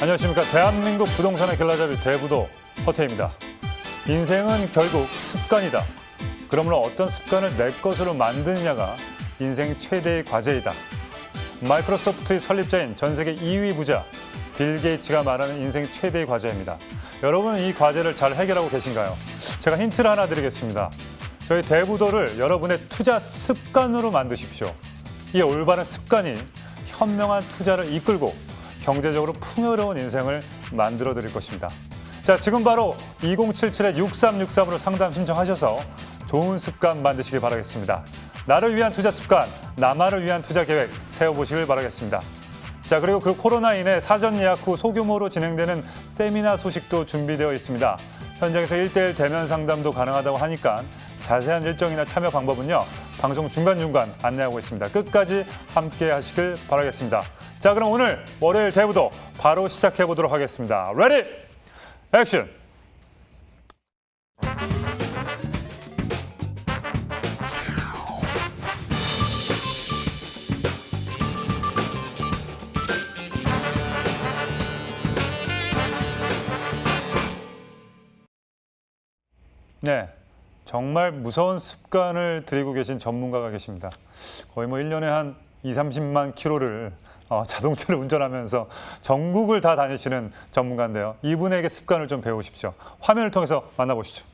안녕하십니까. 대한민국 부동산의 길라잡이 대부도 허태입니다. 인생은 결국 습관이다. 그러므로 어떤 습관을 내 것으로 만드느냐가 인생 최대의 과제이다. 마이크로소프트의 설립자인 전 세계 2위 부자 빌 게이츠가 말하는 인생 최대의 과제입니다. 여러분은 이 과제를 잘 해결하고 계신가요? 제가 힌트를 하나 드리겠습니다. 저희 대부도를 여러분의 투자 습관으로 만드십시오. 이 올바른 습관이 현명한 투자를 이끌고 경제적으로 풍요로운 인생을 만들어 드릴 것입니다. 자, 지금 바로 2077-6363으로 상담 신청하셔서 좋은 습관 만드시길 바라겠습니다. 나를 위한 투자 습관, 나만을 위한 투자 계획 세워보시길 바라겠습니다. 자, 그리고 그 코로나 인해 사전 예약 후 소규모로 진행되는 세미나 소식도 준비되어 있습니다. 현장에서 1:1 대면 상담도 가능하다고 하니까 자세한 일정이나 참여 방법은요, 방송 중간중간 안내하고 있습니다. 끝까지 함께 하시길 바라겠습니다. 자, 그럼 오늘 월요일 대부도 바로 시작해 보도록 하겠습니다. 레디, 액션! 네, 정말 무서운 습관을 들이고 계신 전문가가 계십니다. 거의 뭐 1년에 한 20-30만 킬로를 자동차를 운전하면서 전국을 다 다니시는 전문가인데요. 이분에게 습관을 좀 배우십시오. 화면을 통해서 만나보시죠.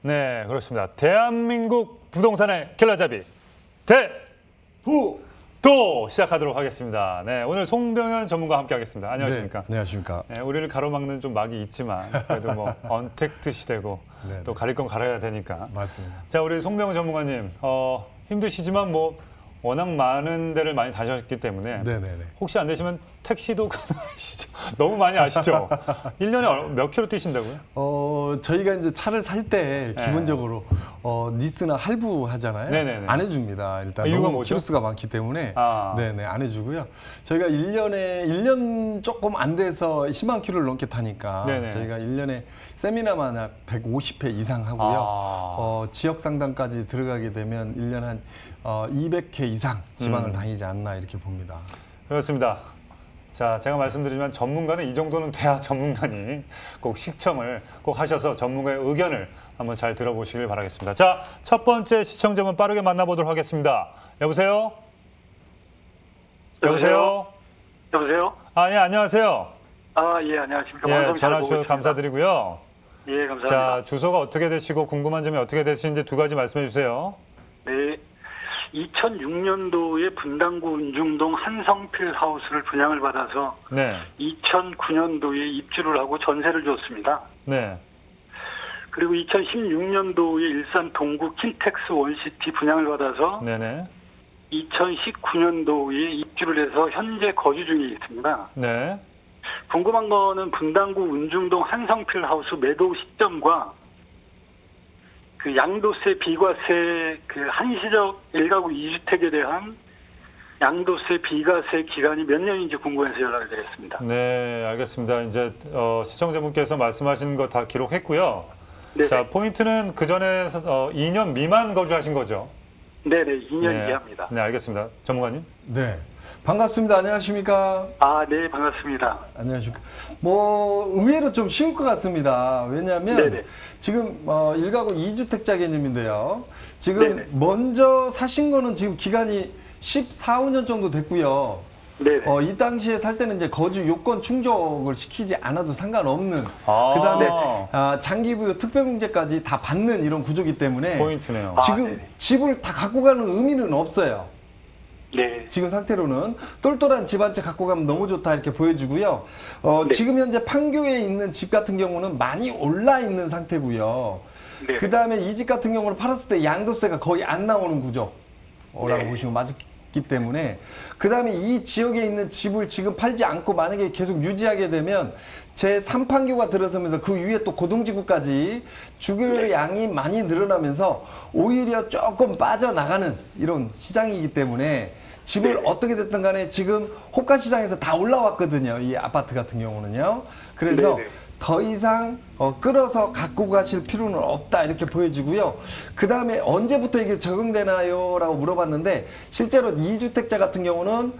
네, 그렇습니다. 대한민국 부동산의 길라잡이 대부도 시작하도록 하겠습니다. 네, 오늘 송병현 전문가와 함께하겠습니다. 안녕하십니까? 네, 안녕하십니까? 네, 우리를 가로막는 좀 막이 있지만 그래도 뭐 언택트 시대고 네, 또 가릴 건 갈아야 되니까. 맞습니다. 자, 우리 송병현 전문가님, 힘드시지만 뭐 워낙 많은 데를 많이 다녔기 때문에 네네네. 혹시 안 되시면 택시도 가능하시죠? 너무 많이 아시죠? 1년에 몇 킬로 뛰신다고요? 저희가 이제 차를 살 때 네. 기본적으로 리스나 할부 하잖아요. 네네네. 안 해줍니다. 일단 이유가 너무 뭐죠? 키로수가 많기 때문에 아. 네네 안 해주고요. 저희가 1년 조금 안 돼서 10만 킬로를 넘게 타니까 네네. 저희가 1년에 세미나만 약 150회 이상 하고요. 아. 지역 상담까지 들어가게 되면 1년 한 200회 이상 지방을 다니지 않나 이렇게 봅니다. 그렇습니다. 자, 제가 말씀드리지만 전문가는 이 정도는 돼야 전문가니 꼭 시청을 꼭 하셔서 전문가의 의견을 한번 잘 들어보시길 바라겠습니다. 자, 첫 번째 시청자분 빠르게 만나보도록 하겠습니다. 여보세요? 여보세요? 여보세요? 아, 예, 안녕하세요. 아, 예, 안녕하십니까. 예, 방송 잘 전화 보고 주셔서 있습니다. 감사드리고요. 예, 감사합니다. 자, 주소가 어떻게 되시고 궁금한 점이 어떻게 되시는지 두 가지 말씀해 주세요. 네. 2006년도에 분당구 은중동 한성필 하우스를 분양을 받아서 네, 2009년도에 입주를 하고 전세를 줬습니다. 네, 그리고 2016년도에 일산 동구 킨텍스 원시티 분양을 받아서 네네, 2019년도에 입주를 해서 현재 거주 중에 있습니다. 네. 궁금한 거는 분당구 은중동 한성필 하우스 매도 시점과 그 양도세, 비과세, 그 한시적 1가구 2주택에 대한 양도세, 비과세 기간이 몇 년인지 궁금해서 연락을 드렸습니다. 네, 알겠습니다. 이제 시청자분께서 말씀하신 거 다 기록했고요. 네, 자, 포인트는 그 전에 2년 미만 거주하신 거죠? 네네, 2년 네. 이하입니다. 네, 알겠습니다. 전문가님. 네, 반갑습니다. 안녕하십니까? 아, 네, 반갑습니다. 안녕하십니까. 의외로 좀 쉬울 것 같습니다. 왜냐하면 네네. 지금 1가구 2주택자 개념인데요. 지금 네네. 먼저 사신 거는 지금 기간이 14, 15년 정도 됐고요. 네네. 이 당시에 살 때는 이제 거주 요건 충족을 시키지 않아도 상관없는 아, 그다음에 장기부여 특별공제까지 다 받는 이런 구조기 때문에 포인트네요. 지금 네네. 집을 다 갖고 가는 의미는 없어요. 네. 지금 상태로는 똘똘한 집 한 채 갖고 가면 너무 좋다 이렇게 보여주고요. 네. 지금 현재 판교에 있는 집 같은 경우는 많이 올라 있는 상태고요. 네. 그 다음에 이 집 같은 경우는 팔았을 때 양도세가 거의 안 나오는 구조라고 네. 보시면 맞기 때문에 그 다음에 이 지역에 있는 집을 지금 팔지 않고 만약에 계속 유지하게 되면 제3판교가 들어서면서 그 위에 또 고동지구까지 주거 양이 많이 늘어나면서 오히려 조금 빠져나가는 이런 시장이기 때문에 집을 어떻게 됐든 간에 지금 호가시장에서 다 올라왔거든요. 이 아파트 같은 경우는요. 그래서 네네. 더 이상 끌어서 갖고 가실 필요는 없다 이렇게 보여지고요. 그 다음에 언제부터 이게 적용되나요? 라고 물어봤는데 실제로 2주택자 같은 경우는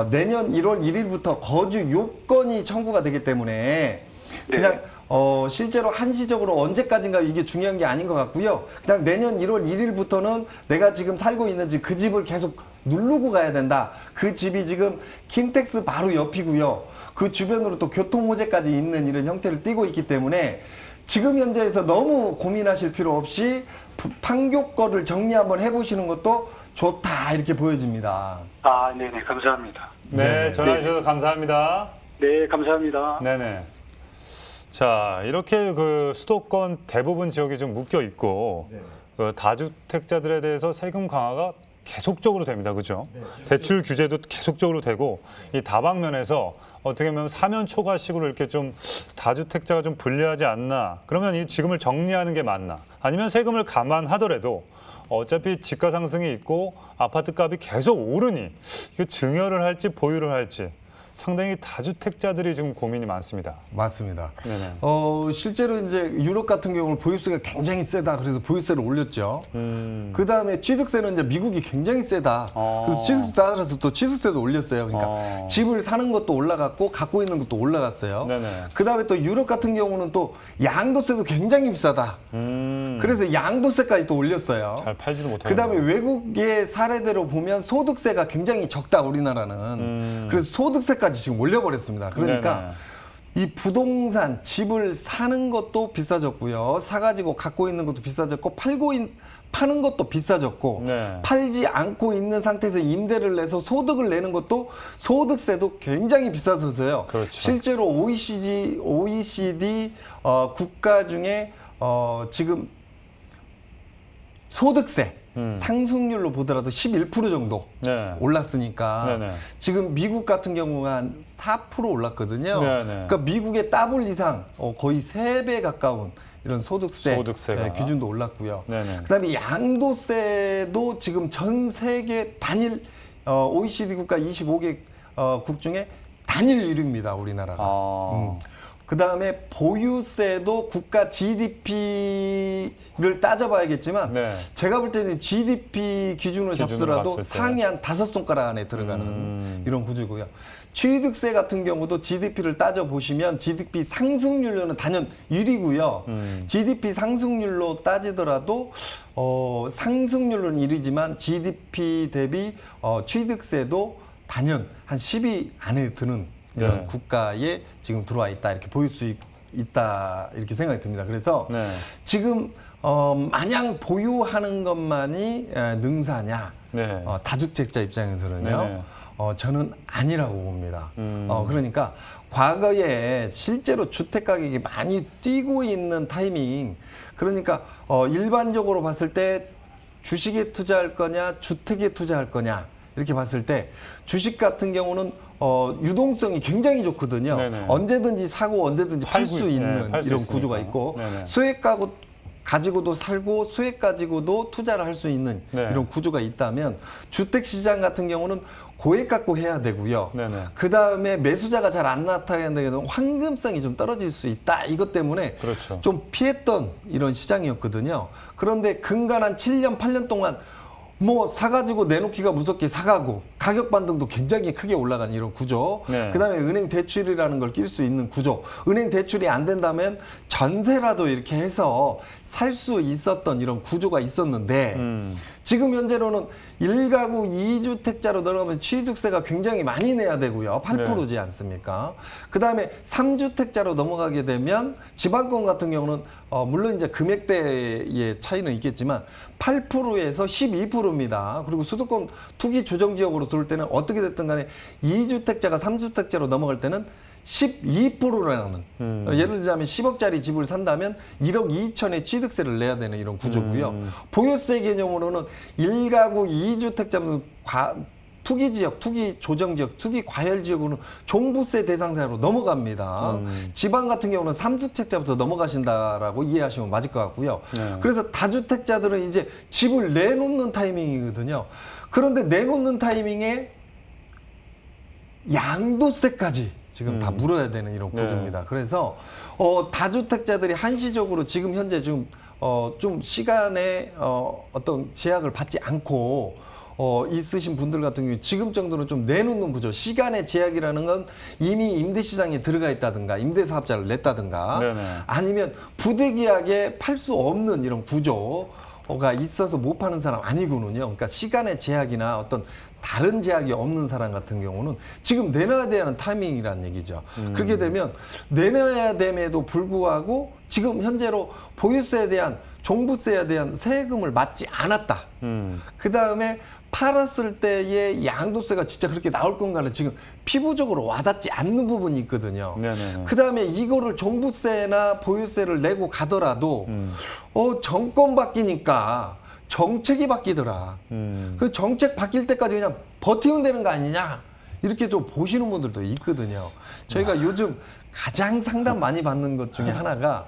내년 1월 1일부터 거주 요건이 청구가 되기 때문에 그냥 실제로 한시적으로 언제까지인가 이게 중요한 게 아닌 것 같고요. 그냥 내년 1월 1일부터는 내가 지금 살고 있는 집 그 집을 계속 누르고 가야 된다. 그 집이 지금 킨텍스 바로 옆이고요. 그 주변으로 또 교통호재까지 있는 이런 형태를 띠고 있기 때문에 지금 현재에서 너무 고민하실 필요 없이 판교 거를 정리 한번 해보시는 것도 좋다 이렇게 보여집니다. 아, 네네, 감사합니다. 네, 네네. 전화 주셔서 감사합니다. 네, 감사합니다. 네네. 자, 이렇게 그 수도권 대부분 지역이 좀 묶여 있고 그 다주택자들에 대해서 세금 강화가 계속적으로 됩니다. 그죠? 대출 규제도 계속적으로 되고 이 다방면에서 어떻게 보면 사면 초과식으로 이렇게 좀 다주택자가 좀 불리하지 않나. 그러면 이 지금을 정리하는 게 맞나? 아니면 세금을 감안하더라도 어차피 지가 상승이 있고 아파트 값이 계속 오르니 이거 증여를 할지 보유를 할지 상당히 다주택자들이 지금 고민이 많습니다. 맞습니다. 네네. 실제로 이제 유럽 같은 경우는 보유세가 굉장히 세다. 그래서 보유세를 올렸죠. 그 다음에 취득세는 이제 미국이 굉장히 세다. 그래서 취득세 따라서 또 취득세도 올렸어요. 그러니까 집을 사는 것도 올라갔고 갖고 있는 것도 올라갔어요. 네네. 그 다음에 또 유럽 같은 경우는 또 양도세도 굉장히 비싸다. 그래서 양도세까지 또 올렸어요. 잘 팔지도 못하고. 그 다음에 외국의 사례대로 보면 소득세가 굉장히 적다, 우리나라는. 그래서 소득세까지 지금 올려버렸습니다. 그러니까 이 부동산, 집을 사는 것도 비싸졌고요. 사가지고 갖고 있는 것도 비싸졌고, 파는 것도 비싸졌고, 네. 팔지 않고 있는 상태에서 임대를 내서 소득을 내는 것도 소득세도 굉장히 비싸졌어요. 그렇죠. 실제로 OECD 국가 중에 지금 소득세 상승률로 보더라도 11% 정도 네. 올랐으니까 네네. 지금 미국 같은 경우가 한 4% 올랐거든요. 네네. 그러니까 미국의 더블 이상 거의 3배 가까운 이런 소득세가. 기준도 올랐고요. 네네. 그다음에 양도세도 지금 전 세계 단일 OECD 국가 25개 국 중에 단일 1위입니다. 우리나라가. 그 다음에 보유세도 국가 GDP를 따져봐야겠지만 네. 제가 볼 때는 GDP 기준으로 잡더라도 봤을 때. 상위 한 5손가락 안에 들어가는 이런 구조고요. 취득세 같은 경우도 GDP를 따져보시면 GDP 상승률로는 단연 1위고요. GDP 상승률로 따지더라도 상승률로는 1위지만 GDP 대비 취득세도 단연 한 10위 안에 드는 이런 네. 국가에 지금 들어와 있다 이렇게 보일 수 있다 이렇게 생각이 듭니다. 그래서 네. 지금 마냥 보유하는 것만이 능사냐? 네. 다주택자 입장에서는요. 네네. 저는 아니라고 봅니다. 그러니까 과거에 실제로 주택 가격이 많이 뛰고 있는 타이밍, 그러니까 일반적으로 봤을 때 주식에 투자할 거냐, 주택에 투자할 거냐 이렇게 봤을 때 주식 같은 경우는 유동성이 굉장히 좋거든요. 네네. 언제든지 사고 언제든지 팔 수 있는 팔수 이런 있으니까. 구조가 있고 네네. 수익 가지고도 살고 수익 가지고도 투자를 할 수 있는 네. 이런 구조가 있다면 주택 시장 같은 경우는 고액 갖고 해야 되고요. 네네. 그 다음에 매수자가 잘 안 나타나는 황금성이 좀 떨어질 수 있다. 이것 때문에 그렇죠. 좀 피했던 이런 시장이었거든요. 그런데 근간 한 7년, 8년 동안 뭐 사가지고 내놓기가 무섭게 사가고 가격 반등도 굉장히 크게 올라가는 이런 구조. 네. 그다음에 은행 대출이라는 걸 낄 수 있는 구조. 은행 대출이 안 된다면 전세라도 이렇게 해서 살 수 있었던 이런 구조가 있었는데 지금 현재로는 1가구 2주택자로 들어가면 취득세가 굉장히 많이 내야 되고요. 8%지 않습니까? 그다음에 3주택자로 넘어가게 되면 지방권 같은 경우는 물론 이제 금액대의 차이는 있겠지만 8%에서 12%입니다. 그리고 수도권 투기 조정 지역으로 들어올 때는 어떻게 됐든 간에 2주택자가 3주택자로 넘어갈 때는 12%라는 예를 들자면 10억짜리 집을 산다면 1억 2천에 취득세를 내야 되는 이런 구조고요. 보유세 개념으로는 1가구 2주택자는 투기 지역, 투기 조정 지역, 투기 과열 지역으로는 종부세 대상자로 넘어갑니다. 지방 같은 경우는 3주택자부터 넘어가신다라고 이해하시면 맞을 것 같고요. 네. 그래서 다주택자들은 이제 집을 내놓는 타이밍이거든요. 그런데 내놓는 타이밍에 양도세까지 지금 다 물어야 되는 이런 구조입니다. 네. 그래서 다주택자들이 한시적으로 지금 현재 좀 시간에 어떤 제약을 받지 않고 있으신 분들 같은 경우 지금 정도는 좀 내놓는 구조. 시간의 제약이라는 건 이미 임대시장에 들어가 있다든가 임대사업자를 냈다든가 네네. 아니면 부대계약에 팔 수 없는 이런 구조가 있어서 못 파는 사람 아니고는요. 그러니까 시간의 제약이나 어떤 다른 제약이 없는 사람 같은 경우는 지금 내놔야 되는 타이밍이라는 얘기죠. 그렇게 되면 내놔야 됨에도 불구하고 지금 현재로 보유세에 대한 종부세에 대한 세금을 맞지 않았다. 그 다음에 팔았을 때의 양도세가 진짜 그렇게 나올 건가를 지금 피부적으로 와닿지 않는 부분이 있거든요. 네네. 그 다음에 이거를 종부세나 보유세를 내고 가더라도 정권 바뀌니까 정책이 바뀌더라. 그 정책 바뀔 때까지 그냥 버티면 되는 거 아니냐. 이렇게 좀 보시는 분들도 있거든요. 저희가 요즘 가장 상담 많이 받는 것 중에 하나가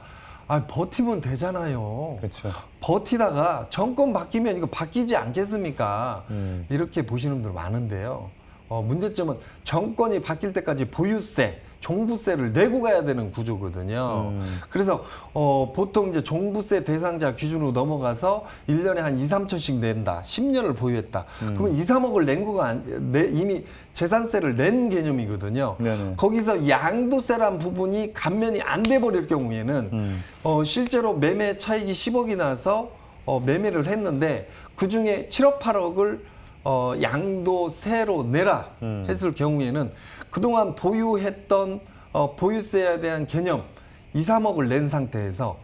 버티면 되잖아요. 그렇죠. 버티다가 정권 바뀌면 이거 바뀌지 않겠습니까? 이렇게 보시는 분들 많은데요. 문제점은 정권이 바뀔 때까지 보유세, 종부세를 내고 가야 되는 구조거든요. 그래서 보통 이제 종부세 대상자 기준으로 넘어가서 1년에 한 2, 3천씩 낸다. 10년을 보유했다. 그러면 2, 3억을 낸 거가 이미 재산세를 낸 개념이거든요. 네네. 거기서 양도세란 부분이 감면이 안 돼 버릴 경우에는 실제로 매매 차익이 10억이 나서 매매를 했는데 그중에 7억, 8억을 양도세로 내라 했을 경우에는 그동안 보유했던 보유세에 대한 개념 2, 3억을 낸 상태에서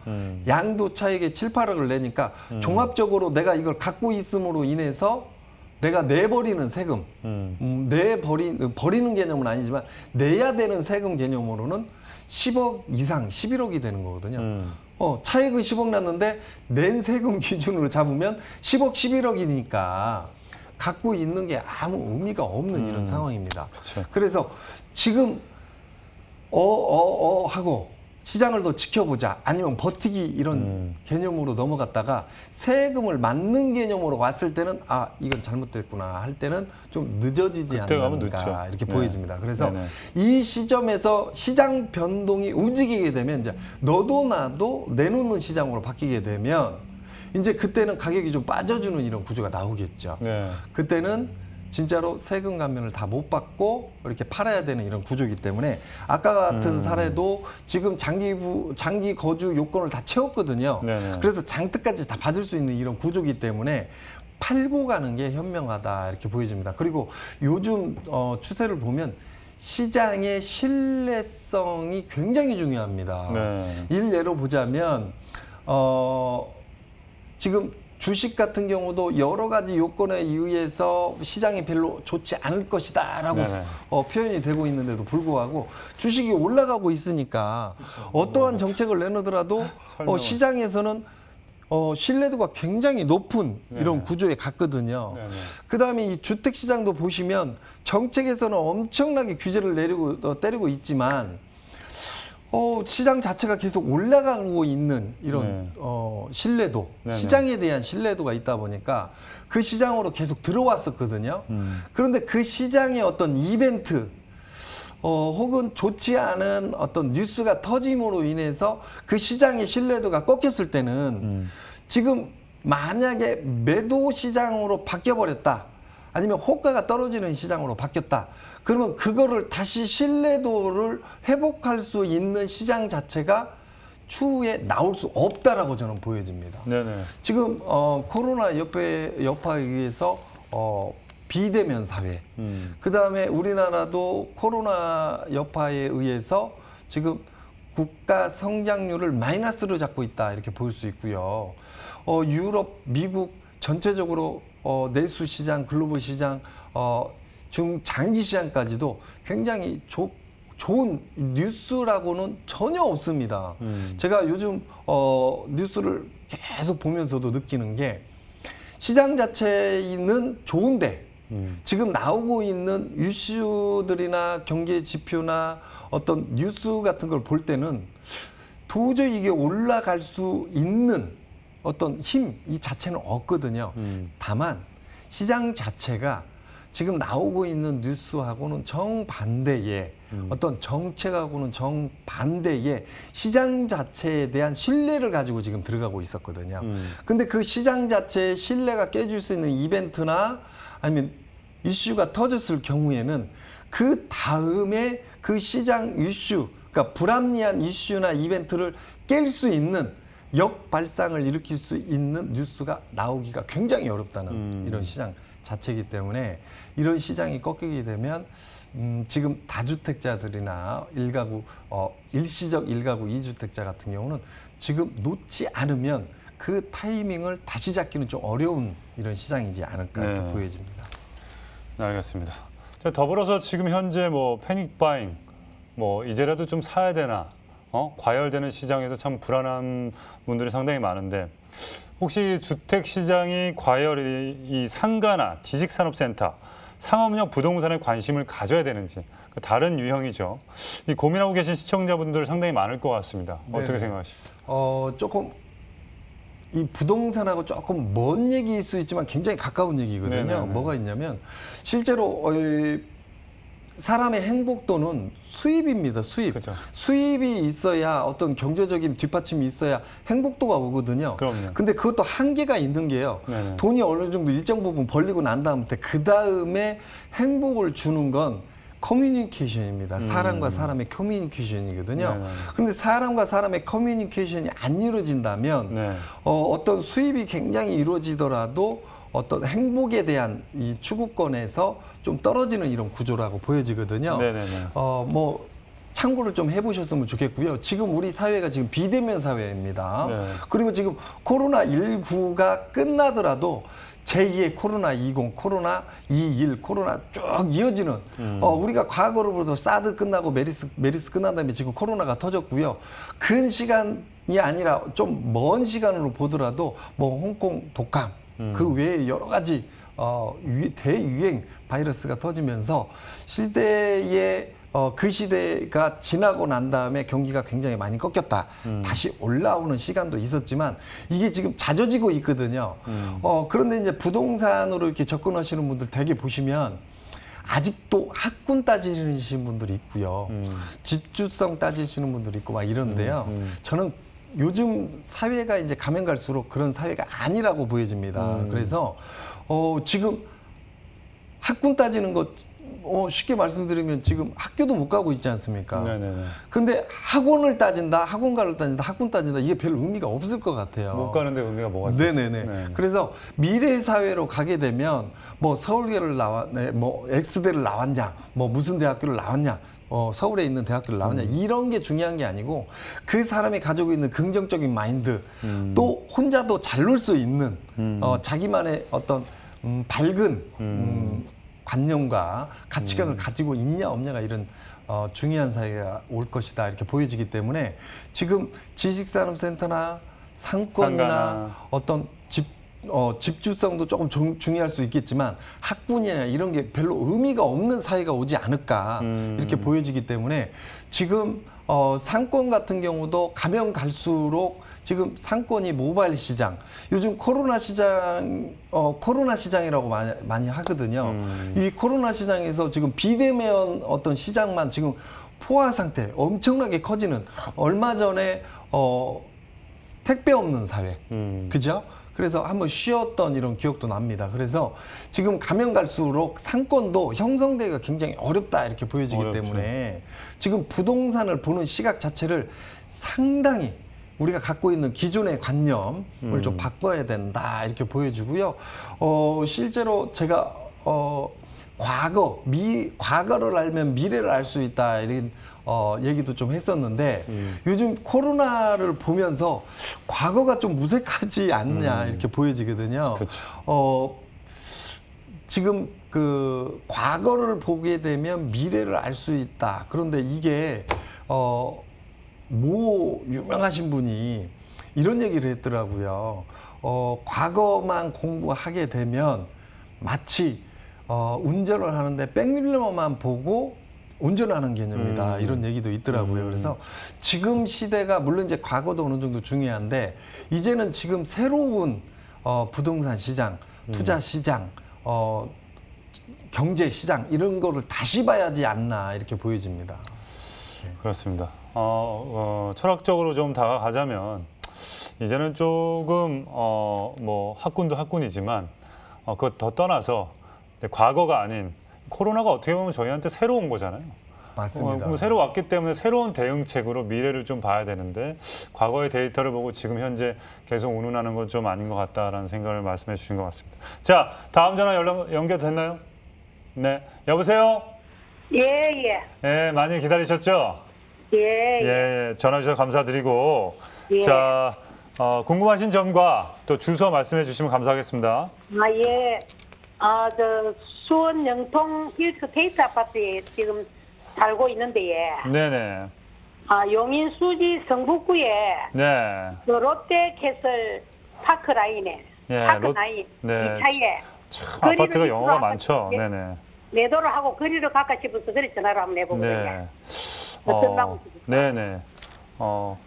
양도 차익의 7, 8억을 내니까 종합적으로 내가 이걸 갖고 있음으로 인해서 내가 내버리는 세금, 버리는 개념은 아니지만 내야 되는 세금 개념으로는 10억 이상, 11억이 되는 거거든요. 차익은 10억 났는데 낸 세금 기준으로 잡으면 10억, 11억이니까 갖고 있는 게 아무 의미가 없는 이런 상황입니다. 그쵸. 그래서 지금 하고 시장을 더 지켜보자 아니면 버티기 이런 개념으로 넘어갔다가 세금을 맞는 개념으로 왔을 때는 이건 잘못됐구나 할 때는 좀 늦어지지 그때 가면 않는가 늦죠. 이렇게 네. 보여집니다. 그래서 네네. 이 시점에서 시장 변동이 움직이게 되면 이제 너도 나도 내놓는 시장으로 바뀌게 되면 이제 그때는 가격이 좀 빠져주는 이런 구조가 나오겠죠. 네. 그때는 진짜로 세금 감면을 다 못 받고 이렇게 팔아야 되는 이런 구조이기 때문에 아까 같은 사례도 지금 장기 거주 요건을 다 채웠거든요. 네네. 그래서 장득까지 다 받을 수 있는 이런 구조이기 때문에 팔고 가는 게 현명하다 이렇게 보여집니다. 그리고 요즘 추세를 보면 시장의 신뢰성이 굉장히 중요합니다. 네. 일례로 보자면 지금 주식 같은 경우도 여러 가지 요건에 의해서 시장이 별로 좋지 않을 것이다라고 표현이 되고 있는데도 불구하고 주식이 올라가고 있으니까 어떠한 정책을 내놓더라도 시장에서는 신뢰도가 굉장히 높은 이런 구조에 갔거든요. 그 다음에 이 주택시장도 보시면 정책에서는 엄청나게 규제를 때리고 있지만 시장 자체가 계속 올라가고 있는 이런 신뢰도, 시장에 대한 신뢰도가 있다 보니까 그 시장으로 계속 들어왔었거든요. 그런데 그 시장의 어떤 이벤트, 혹은 좋지 않은 어떤 뉴스가 터짐으로 인해서 그 시장의 신뢰도가 꺾였을 때는 지금 만약에 매도 시장으로 바뀌어버렸다. 아니면 호가가 떨어지는 시장으로 바뀌었다. 그러면 그거를 다시 신뢰도를 회복할 수 있는 시장 자체가 추후에 나올 수 없다라고 저는 보여집니다. 네네. 지금 코로나 여파에 의해서 비대면 사회, 그 다음에 우리나라도 코로나 여파에 의해서 지금 국가 성장률을 마이너스로 잡고 있다 이렇게 볼 수 있고요. 유럽, 미국 전체적으로 내수 시장, 글로벌 시장, 중장기 시장까지도 굉장히 좋은 뉴스라고는 전혀 없습니다. 제가 요즘 뉴스를 계속 보면서도 느끼는 게 시장 자체는 좋은데 지금 나오고 있는 이슈들이나 경제 지표나 어떤 뉴스 같은 걸 볼 때는 도저히 이게 올라갈 수 있는 어떤 힘 이 자체는 없거든요. 다만 시장 자체가 지금 나오고 있는 뉴스하고는 정반대의 어떤 정책하고는 정반대의 시장 자체에 대한 신뢰를 가지고 지금 들어가고 있었거든요. 근데 그 시장 자체의 신뢰가 깨질 수 있는 이벤트나 아니면 이슈가 터졌을 경우에는 그 다음에 그 시장 이슈, 그러니까 불합리한 이슈나 이벤트를 깰 수 있는 역발상을 일으킬 수 있는 뉴스가 나오기가 굉장히 어렵다는 이런 시장 자체이기 때문에 이런 시장이 꺾이게 되면 지금 다주택자들이나 일시적 1가구 2주택자 같은 경우는 지금 놓지 않으면 그 타이밍을 다시 잡기는 좀 어려운 이런 시장이지 않을까 이렇게 보여집니다. 네, 알겠습니다. 자, 더불어서 지금 현재 뭐 패닉 바잉, 뭐 이제라도 좀 사야 되나, 과열되는 시장에서 참 불안한 분들이 상당히 많은데 혹시 주택 시장이 과열이 이 상가나 지식산업센터, 상업용 부동산에 관심을 가져야 되는지 다른 유형이죠. 이 고민하고 계신 시청자분들 상당히 많을 것 같습니다. 어떻게 네네. 생각하십니까? 조금 이 부동산하고 조금 먼 얘기일 수 있지만 굉장히 가까운 얘기거든요. 네네네. 뭐가 있냐면 실제로 사람의 행복도는 수입입니다. 수입. 그렇죠. 수입이 있어야 어떤 경제적인 뒷받침이 있어야 행복도가 오거든요. 그럼요. 근데 그것도 한계가 있는 게요. 네네. 돈이 어느 정도 일정 부분 벌리고 난 다음에 그 다음에 행복을 주는 건 커뮤니케이션입니다. 사람과 사람의 커뮤니케이션이거든요. 네네. 그런데 사람과 사람의 커뮤니케이션이 안 이루어진다면 네. 어떤 수입이 굉장히 이루어지더라도 어떤 행복에 대한 이 추구권에서 좀 떨어지는 이런 구조라고 보여지거든요. 네네네. 뭐 참고를 좀 해보셨으면 좋겠고요. 지금 우리 사회가 지금 비대면 사회입니다. 네. 그리고 지금 코로나19가 끝나더라도 제2의 코로나20, 코로나21, 코로나 쭉 이어지는 우리가 과거로부터 사드 끝나고 메리스 끝난 다음에 지금 코로나가 터졌고요. 근 시간이 아니라 좀 먼 시간으로 보더라도 뭐 홍콩 독감 그 외에 여러 가지 대유행 바이러스가 터지면서 시대의 그 시대가 지나고 난 다음에 경기가 굉장히 많이 꺾였다. 다시 올라오는 시간도 있었지만 이게 지금 잦아지고 있거든요. 그런데 이제 부동산으로 이렇게 접근하시는 분들 대개 보시면 아직도 학군 따지시는 분들이 있고요. 집주성 따지시는 분들이 있고 막 이런데요. 저는 요즘 사회가 이제 가면 갈수록 그런 사회가 아니라고 보여집니다. 그래서 지금 학군 따지는 것 쉽게 말씀드리면 지금 학교도 못 가고 있지 않습니까? 네네네. 근데 학원을 따진다, 학원가를 따진다, 학군 따진다 이게 별 의미가 없을 것 같아요. 못 가는데 의미가 뭐가 네네네. 있겠어요? 네. 그래서 미래 사회로 가게 되면 뭐 서울대를 뭐 X대를 나왔냐, 뭐 무슨 대학교를 나왔냐. 서울에 있는 대학교를 나왔냐 이런 게 중요한 게 아니고 그 사람이 가지고 있는 긍정적인 마인드 또 혼자도 잘 놀 수 있는 자기만의 어떤 밝은 관념과 가치관을 가지고 있냐 없냐가 이런 중요한 사회가 올 것이다 이렇게 보여지기 때문에 지금 지식산업센터나 상권이나 상가나. 어떤 집주성도 조금 중요할 수 있겠지만 학군이나 이런 게 별로 의미가 없는 사회가 오지 않을까 이렇게 보여지기 때문에 지금 상권 같은 경우도 가면 갈수록 지금 상권이 모바일 시장, 요즘 코로나 시장이라고 많이 하거든요. 이 코로나 시장에서 지금 비대면 어떤 시장만 지금 포화 상태 엄청나게 커지는 얼마 전에 택배 없는 사회, 그죠? 그래서 한번 쉬었던 이런 기억도 납니다. 그래서 지금 가면 갈수록 상권도 형성되기가 굉장히 어렵다 이렇게 보여지기 어렵죠. 때문에 지금 부동산을 보는 시각 자체를 상당히 우리가 갖고 있는 기존의 관념을 좀 바꿔야 된다 이렇게 보여지고요. 실제로 제가 과거를 알면 미래를 알 수 있다 이런 얘기도 좀 했었는데 요즘 코로나를 보면서 과거가 좀 무색하지 않냐 이렇게 보여지거든요. 그렇죠. 지금 그 과거를 보게 되면 미래를 알 수 있다. 그런데 이게 모 유명하신 분이 이런 얘기를 했더라고요. 과거만 공부하게 되면 마치 운전을 하는데 백밀러만 보고 운전하는 개념이다. 이런 얘기도 있더라고요. 그래서 지금 시대가 물론 이제 과거도 어느 정도 중요한데 이제는 지금 새로운 부동산 시장, 투자 시장, 경제 시장 이런 거를 다시 봐야지 않나 이렇게 보여집니다. 그렇습니다. 철학적으로 좀 다가가자면 이제는 조금 뭐 학군도 학군이지만 그거 더 떠나서 과거가 아닌 코로나가 어떻게 보면 저희한테 새로 온 거잖아요. 맞습니다. 새로 왔기 때문에 새로운 대응책으로 미래를 좀 봐야 되는데 과거의 데이터를 보고 지금 현재 계속 운운하는 건 좀 아닌 것 같다라는 생각을 말씀해 주신 것 같습니다. 자, 다음 전화 연결됐나요? 네, 여보세요? 예. 네, 많이 기다리셨죠? 예. 예, 전화 주셔서 감사드리고 예. 자, 궁금하신 점과 또 주소 말씀해 주시면 감사하겠습니다. 예. 저 수원 영통 1스테이트 아파트에 지금 살고 있는데, 네네. 용인 수지 성북구에 네. 그 롯데캐슬 파크 라인에, 예, 파크 라인 네. 이 차에 참 거리를 아파트가 영어가 많죠. 예. 네네. 매도를 하고 거리를 갈까 싶어서 그래 전화를 한번 해보거든요. 네. 어떤 방법이 네네.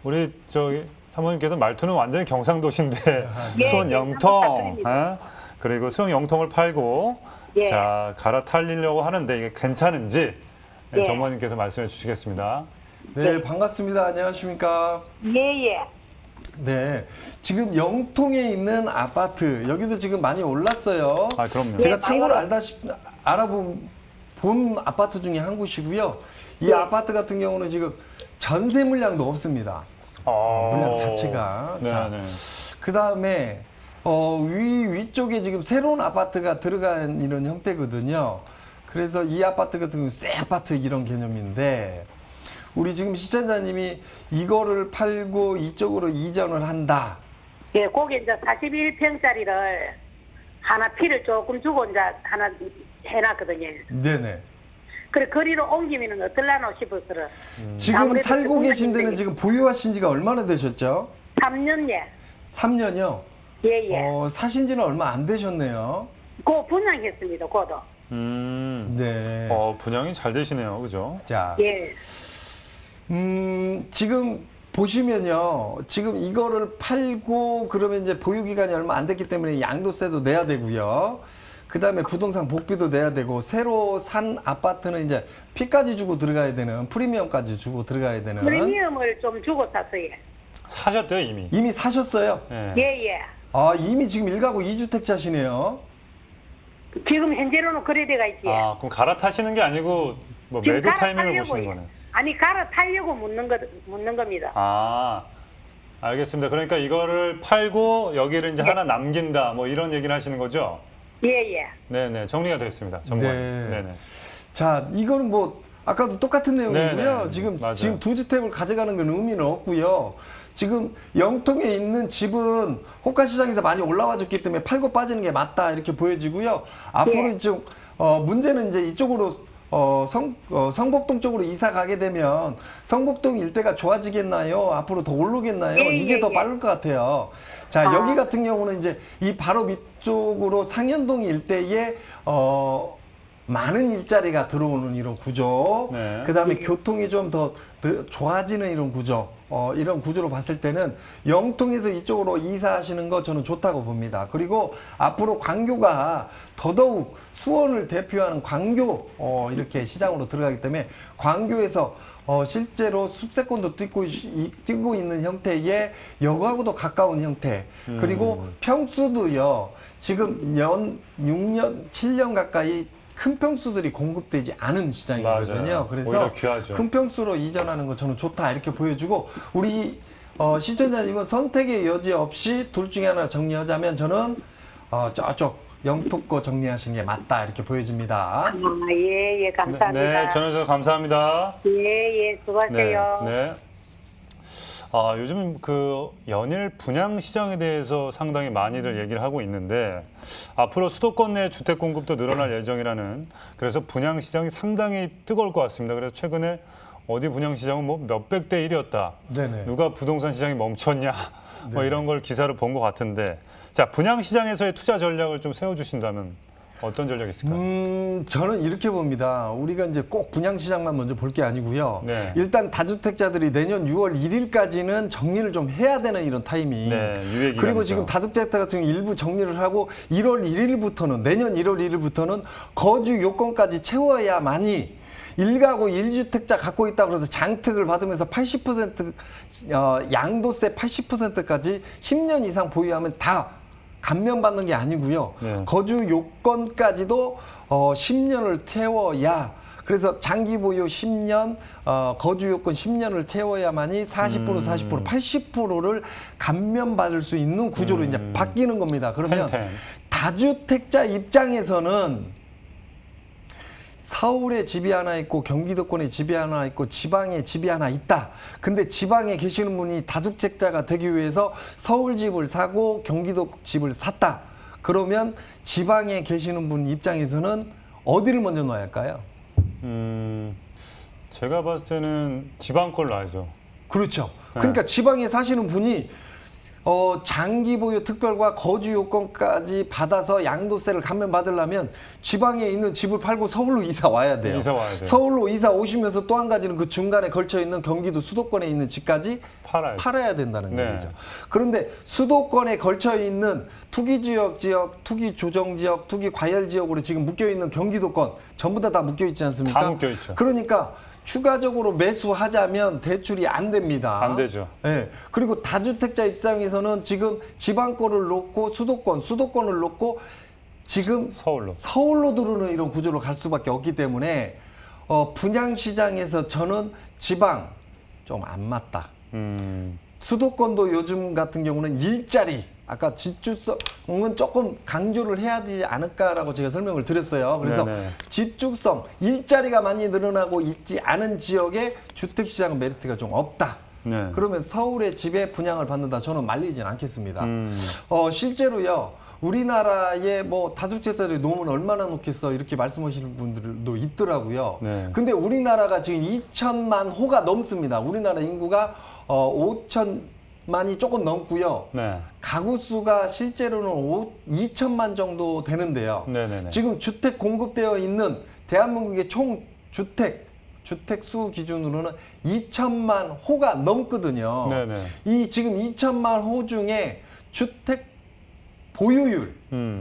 우리 저기 사모님께서 말투는 완전히 경상도신데 예, 수원 예, 영통, 부탁드립니다. 그리고 수원 영통을 팔고 예. 자 갈아탈리려고 하는데 이게 괜찮은지 예. 전무님께서 말씀해 주시겠습니다. 네, 반갑습니다. 안녕하십니까? 예. 네, 지금 영통에 있는 아파트 여기도 지금 많이 올랐어요. 아 그럼요. 제가 네, 참고로 많이 본 아파트 중에 한 곳이고요. 이 아파트 같은 경우는 지금 전세 물량도 없습니다. 물량 자체가. 네, 자, 네. 그 다음에 위쪽에 지금 새로운 아파트가 들어간 이런 형태거든요. 그래서 이 아파트 같은 경우 새 아파트 이런 개념인데 우리 지금 시청자님이 이거를 팔고 이쪽으로 이전을 한다. 예, 거기 이제 41평짜리를 하나 피를 조금 주고 이제 하나 해놨거든요. 네네. 그래 거리로 옮기면은 어떨라나 싶어서는 지금 아무래도 살고 조금 계신 데는 힘들게. 지금 보유하신 지가 얼마나 되셨죠? 3년 예. 3년이요? 예. 사신 지는 얼마 안 되셨네요. 그 분양했습니다. 그도. 네. 분양이 잘 되시네요, 그죠? 자, 예. 지금 보시면요. 지금 이거를 팔고 그러면 이제 보유 기간이 얼마 안 됐기 때문에 양도세도 내야 되고요. 그 다음에 부동산 복비도 내야 되고 새로 산 아파트는 이제 피까지 주고 들어가야 되는 프리미엄까지 주고 들어가야 되는 프리미엄을 좀 주고 샀어요. 사셨대요 이미. 이미 사셨어요? 예. 예. 이미 지금 1가구 2주택자시네요. 지금 현재로는 거래대가 있지. 그럼 갈아타시는 게 아니고 뭐 지금 매도 타이밍을 갈아타려고요. 보시는 거네. 아니 갈아타려고 묻는 겁니다. 알겠습니다. 그러니까 이거를 팔고 여기를 이제 하나 남긴다, 뭐 이런 얘기를 하시는 거죠? 예. 네네, 정리가 됐습니다. 정말. 네. 네네. 자, 이거는 뭐 아까도 똑같은 내용이고요. 네네. 지금 맞아요. 두 주택을 가져가는 건 의미는 없고요. 지금 영통에 있는 집은 호가시장에서 많이 올라와 줬기 때문에 팔고 빠지는 게 맞다 이렇게 보여지고요. 앞으로 예. 이쪽 문제는 이제 이쪽으로 성북동 쪽으로 이사 가게 되면 성북동 일대가 좋아지겠나요? 앞으로 더 오르겠나요? 예, 이게 예, 더 예. 빠를 것 같아요. 자, 여기 같은 경우는 이제 이 바로 밑쪽으로 상현동 일대에 많은 일자리가 들어오는 이런 구조. 네. 그 다음에 교통이 좀 더 좋아지는 이런 구조. 이런 구조로 봤을 때는 영통에서 이쪽으로 이사하시는 거 저는 좋다고 봅니다. 그리고 앞으로 광교가 더더욱 수원을 대표하는 광교 이렇게 시장으로 들어가기 때문에 광교에서 실제로 습세권도 뛰고 있는 형태의 여가하고도 가까운 형태. 그리고 평수도요. 지금 6년, 7년 가까이 큰 평수들이 공급되지 않은 시장이거든요. 맞아요. 그래서 오히려 귀하죠. 큰 평수로 이전하는 거 저는 좋다 이렇게 보여주고 우리 시청자님은 선택의 여지 없이 둘 중에 하나 정리하자면 저는 저쪽 영토거 정리하시는 게 맞다 이렇게 보여집니다. 예. 감사합니다. 네, 전화 주셔서 감사합니다. 예. 수고하세요. 네. 요즘 그 연일 분양 시장에 대해서 상당히 많이들 얘기를 하고 있는데 앞으로 수도권 내 주택 공급도 늘어날 예정이라는 그래서 분양 시장이 상당히 뜨거울 것 같습니다. 그래서 최근에 어디 분양 시장은 뭐 몇백 대 1이었다. 네네. 누가 부동산 시장이 멈췄냐. 뭐 이런 걸 기사를 본 것 같은데 자, 분양 시장에서의 투자 전략을 좀 세워주신다면 어떤 전략이 있을까요? 저는 이렇게 봅니다. 우리가 이제 꼭 분양시장만 먼저 볼 게 아니고요. 네. 일단 다주택자들이 내년 6월 1일까지는 정리를 좀 해야 되는 이런 타이밍. 네, 유예 기간이죠. 그리고 지금 다주택자 같은 경우 일부 정리를 하고 1월 1일부터는 내년 1월 1일부터는 거주 요건까지 채워야만이 1가구 1주택자 갖고 있다 그래서 장특을 받으면서 80% 양도세 80%까지 10년 이상 보유하면 다 감면받는 게 아니고요. 네. 거주 요건까지도 10년을 태워야 그래서 장기 보유 10년, 거주 요건 10년을 채워야만이 40%, 80%를 감면받을 수 있는 구조로 이제 바뀌는 겁니다. 그러면 텐텐. 다주택자 입장에서는 서울에 집이 하나 있고 경기도권에 집이 하나 있고 지방에 집이 하나 있다. 근데 지방에 계시는 분이 다주택자가 되기 위해서 서울 집을 사고 경기도 집을 샀다. 그러면 지방에 계시는 분 입장에서는 어디를 먼저 넣어야 할까요? 제가 봤을 때는 지방 걸 놔야죠. 그렇죠. 그러니까 지방에 사시는 분이 장기 보유 특별과 거주 요건까지 받아서 양도세를 감면받으려면 지방에 있는 집을 팔고 서울로 이사 와야 돼요. 이사 와야 돼요. 서울로 이사 오시면서 또 한 가지는 그 중간에 걸쳐 있는 경기도 수도권에 있는 집까지 팔아야 된다는 네. 얘기죠. 그런데 수도권에 걸쳐 있는 투기 지역, 투기 조정 지역, 투기 과열 지역으로 지금 묶여 있는 경기도권 전부 다 묶여 있지 않습니까? 다 묶여 있죠. 그러니까 추가적으로 매수하자면 대출이 안 됩니다. 안 되죠. 예. 그리고 다주택자 입장에서는 지금 지방 거를 놓고 수도권을 놓고 지금 서울로 들어오는 이런 구조로 갈 수밖에 없기 때문에 분양 시장에서 저는 지방 좀 안 맞다. 수도권도 요즘 같은 경우는 일자리 아까 집주성은 조금 강조를 해야 되지 않을까라고 제가 설명을 드렸어요. 그래서 네네. 집주성, 일자리가 많이 늘어나고 있지 않은 지역에 주택시장 메리트가 좀 없다. 네. 그러면 서울의 집에 분양을 받는다. 저는 말리진 않겠습니다. 실제로요. 우리나라에 뭐 다주택자들이 놓으면 얼마나 놓겠어 이렇게 말씀하시는 분들도 있더라고요. 네. 근데 우리나라가 지금 2천만 호가 넘습니다. 우리나라 인구가 5천만이 조금 넘고요. 네. 가구 수가 실제로는 2천만 정도 되는데요. 네네네. 지금 주택 공급되어 있는 대한민국의 총 주택 수 기준으로는 2천만 호가 넘거든요. 네네. 이 지금 2천만 호 중에 주택 보유율,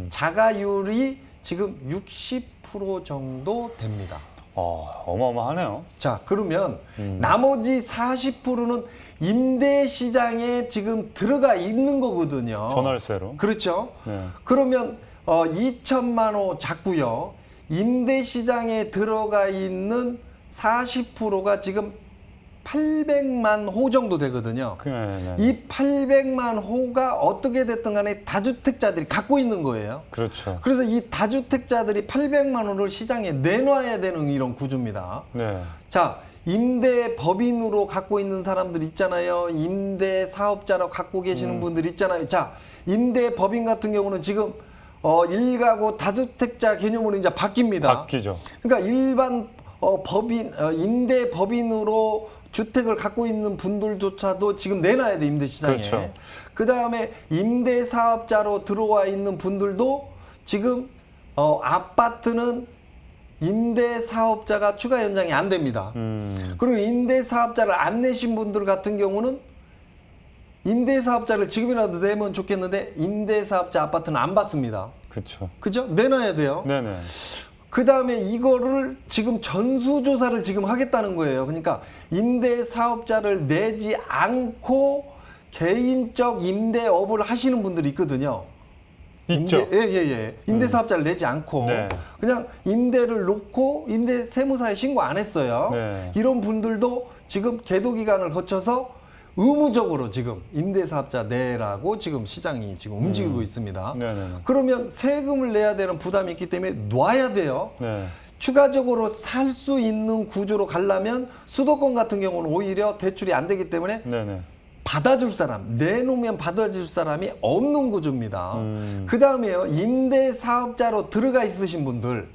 자가율이 지금 60% 정도 됩니다. 어마어마하네요. 자, 그러면 나머지 40%는 임대 시장에 지금 들어가 있는 거거든요. 전월세로. 그렇죠. 네. 그러면 2천만 호 잡고요. 임대 시장에 들어가 있는 40%가 지금 800만 호 정도 되거든요. 네. 이 800만 호가 어떻게 됐든 간에 다주택자들이 갖고 있는 거예요. 그렇죠. 그래서 이 다주택자들이 800만 호를 시장에 내놔야 되는 이런 구조입니다. 네. 자, 임대 법인으로 갖고 있는 사람들 있잖아요. 임대 사업자로 갖고 계시는 분들 있잖아요. 자, 임대 법인 같은 경우는 지금 1가구 다주택자 개념으로 이제 바뀌죠. 그러니까 일반 임대 법인으로 주택을 갖고 있는 분들조차도 지금 내놔야 돼, 임대 시장에. 그렇죠. 그다음에 임대 사업자로 들어와 있는 분들도 지금 아파트는 임대 사업자가 추가 연장이 안 됩니다. 그리고 임대 사업자를 안 내신 분들 같은 경우는 임대 사업자를 지금이라도 내면 좋겠는데 임대 사업자 아파트는 안 받습니다. 그렇죠. 그죠? 내놔야 돼요. 네네. 그 다음에 이거를 지금 전수조사를 지금 하겠다는 거예요. 그러니까 임대 사업자를 내지 않고 개인적 임대업을 하시는 분들이 있거든요. 있죠. 임대 사업자를 내지 않고 네. 그냥 임대를 놓고 임대 세무사에 신고 안 했어요. 네. 이런 분들도 지금 계도 기간을 거쳐서 의무적으로 지금 임대사업자 내라고 지금 시장이 지금 움직이고 있습니다. 네네. 그러면 세금을 내야 되는 부담이 있기 때문에 놔야 돼요. 네. 추가적으로 살 수 있는 구조로 가려면 수도권 같은 경우는 오히려 대출이 안 되기 때문에 네네. 받아줄 사람, 내놓으면 받아줄 사람이 없는 구조입니다. 그 다음에요, 임대사업자로 들어가 있으신 분들,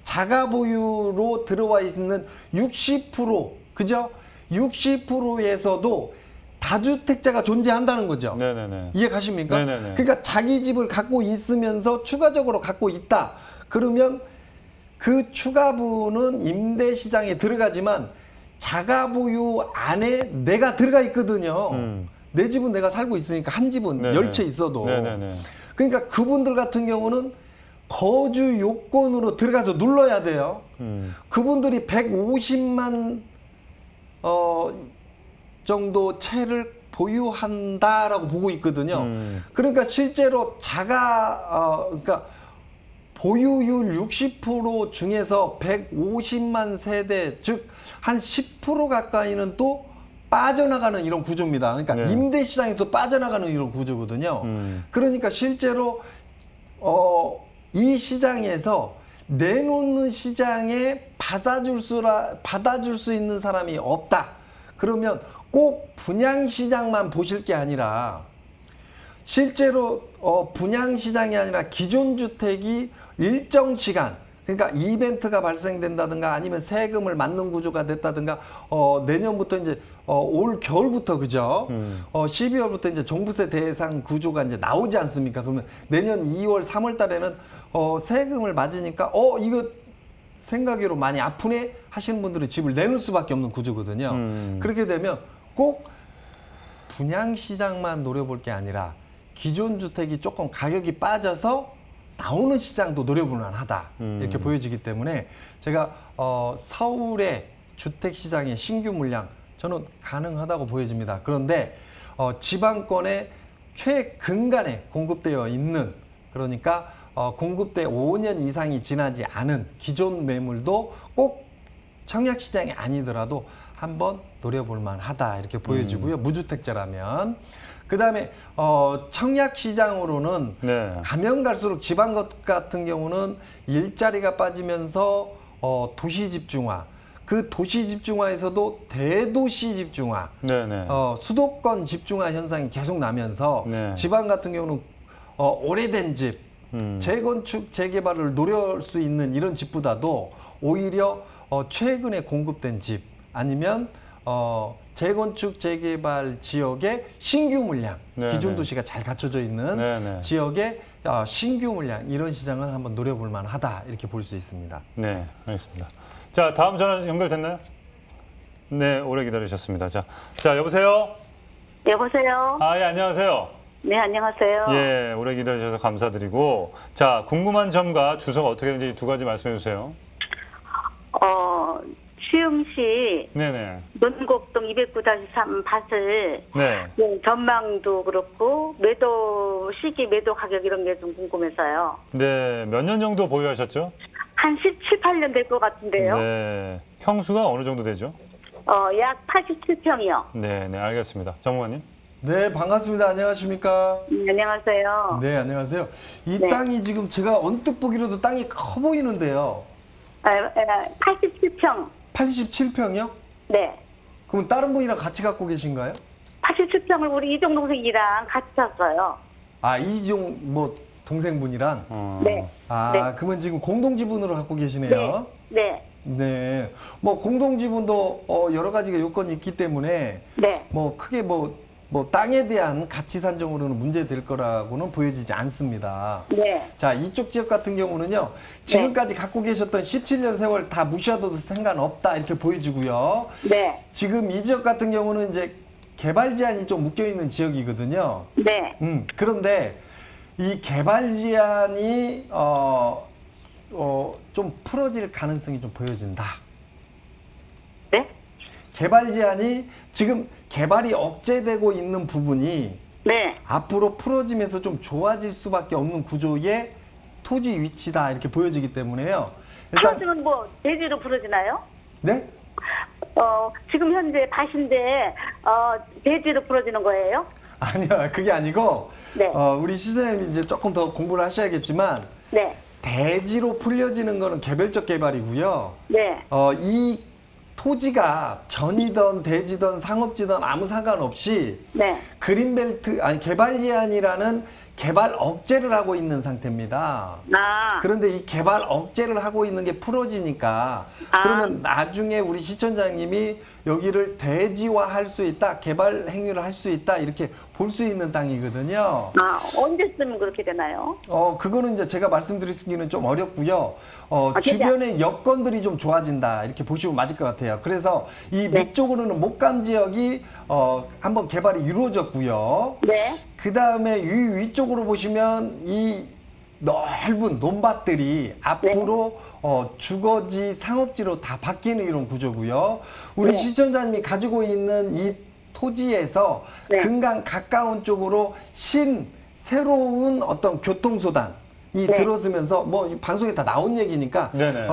자가보유로 들어와 있는 60%, 그죠? 60%에서도 다주택자가 존재한다는 거죠. 네네네. 이해 가십니까? 네네네. 그러니까 자기 집을 갖고 있으면서 추가적으로 갖고 있다. 그러면 그 추가분은 임대시장에 들어가지만 자가보유 안에 내가 들어가 있거든요. 내 집은 내가 살고 있으니까 한 집은 네네. 10채 있어도. 네네네. 그러니까 그분들 같은 경우는 거주 요건으로 들어가서 눌러야 돼요. 그분들이 150만 정도 채를 보유한다라고 보고 있거든요. 그러니까 실제로 그러니까 보유율 60% 중에서 150만 세대, 즉 한 10% 가까이는 또 빠져나가는 이런 구조입니다. 그러니까 네. 임대시장에서 빠져나가는 이런 구조거든요. 그러니까 실제로 이 시장에서 내놓는 시장에 받아줄 수 있는 사람이 없다. 그러면 꼭 분양시장만 보실 게 아니라 실제로 분양시장이 아니라 기존 주택이 일정 시간, 그러니까 이벤트가 발생된다든가 아니면 세금을 맞는 구조가 됐다든가 내년부터 이제 올 겨울부터 그죠? 12월부터 이제 종부세 대상 구조가 이제 나오지 않습니까? 그러면 내년 2월, 3월 달에는 세금을 맞으니까 이거 생각외로 많이 아프네 하시는 분들은 집을 내놓을 수밖에 없는 구조거든요. 그렇게 되면 꼭 분양시장만 노려볼 게 아니라 기존 주택이 조금 가격이 빠져서 나오는 시장도 노려볼 만하다 이렇게 보여지기 때문에 제가 서울의 주택시장의 신규 물량 저는 가능하다고 보여집니다. 그런데 지방권에 최근간에 공급되어 있는, 그러니까 공급대 5년 이상이 지나지 않은 기존 매물도 꼭 청약시장이 아니더라도 한번 노려볼 만하다 이렇게 보여지고요. 무주택자라면. 그 다음에 청약시장으로는 네. 가면 갈수록 지방 것 같은 경우는 일자리가 빠지면서 도시 집중화, 그 도시 집중화에서도 대도시 집중화, 네네. 수도권 집중화 현상이 계속 나면서 네. 지방 같은 경우는 오래된 집, 재건축, 재개발을 노릴 수 있는 이런 집보다도 오히려 최근에 공급된 집 아니면 재건축, 재개발 지역의 신규 물량, 네네. 기존 도시가 잘 갖춰져 있는 네네. 지역의 신규 물량, 이런 시장은 한번 노려볼 만하다 이렇게 볼 수 있습니다. 네, 알겠습니다. 자, 다음 전화 연결됐나요? 네, 오래 기다리셨습니다. 자, 여보세요? 여보세요? 예, 안녕하세요. 네, 안녕하세요. 예, 오래 기다리셔서 감사드리고. 자, 궁금한 점과 주소가 어떻게 되는지 두 가지 말씀해 주세요. 시흥시 네네. 논곡동 209-3 밭을 네. 전망도 그렇고 매도 시기, 매도 가격 이런 게 좀 궁금해서요. 네, 몇 년 정도 보유하셨죠? 한 17, 18년 될 것 같은데요. 네. 평수가 어느 정도 되죠? 약 87평이요. 네, 네, 알겠습니다. 전문가님. 네, 반갑습니다. 안녕하십니까? 안녕하세요. 네, 안녕하세요. 이 네. 땅이 지금 제가 언뜻 보기로도 땅이 커 보이는데요. 87평. 87평이요? 네. 그럼 다른 분이랑 같이 갖고 계신가요? 87평을 우리 이종 동생이랑 같이 샀어요. 이종 동생분이랑? 네. 네. 그러면 지금 공동지분으로 갖고 계시네요. 네. 네. 공동지분도 여러 가지가 요건이 있기 때문에 네. 크게 땅에 대한 가치 산정으로는 문제될 거라고는 보여지지 않습니다. 네. 자, 이쪽 지역 같은 경우는요, 지금까지 갖고 계셨던 17년 세월 다 무시하셔도 상관없다 이렇게 보여지고요. 네. 지금 이 지역 같은 경우는 이제 개발 제한이 좀 묶여 있는 지역이거든요. 네. 그런데 이 개발 제한이 좀 풀어질 가능성이 좀 보여진다. 네. 개발 제한이 지금 개발이 억제되고 있는 부분이 네. 앞으로 풀어지면서 좀 좋아질 수밖에 없는 구조의 토지 위치다 이렇게 보여지기 때문에요. 일단 풀어지면 대지로 풀어지나요? 네? 지금 현재 밭인데 대지로 풀어지는 거예요? 아니요, 그게 아니고 네. 우리 시장님이 이제 조금 더 공부를 하셔야겠지만 네. 대지로 풀려지는 거는 개별적 개발이고요. 네. 이 토지가 전이든 대지든 상업지든 아무 상관없이 네. 그린벨트 개발 제한이라는 개발 억제를 하고 있는 상태입니다. 아, 그런데 이 개발 억제를 하고 있는 게 풀어지니까 그러면 나중에 우리 시청자님이 여기를 대지화할 수 있다, 개발 행위를 할 수 있다 이렇게 볼 수 있는 땅이거든요. 언제쯤 그렇게 되나요? 그거는 이제 제가 말씀드리기는 좀 어렵고요. 진짜? 주변의 여건들이 좀 좋아진다 이렇게 보시면 맞을 것 같아요. 그래서 이 네. 밑쪽으로는 목감 지역이 한번 개발이 이루어졌고요. 네. 그 다음에 이 위쪽으로 보시면 이 넓은 논밭들이 앞으로 주거지 상업지로 다 바뀌는 이런 구조고요. 우리 네. 시청자님이 가지고 있는 이 토지에서 네. 금강 가까운 쪽으로 새로운 어떤 교통수단이 들어서면서 뭐 이 방송에 다 나온 얘기니까 네네.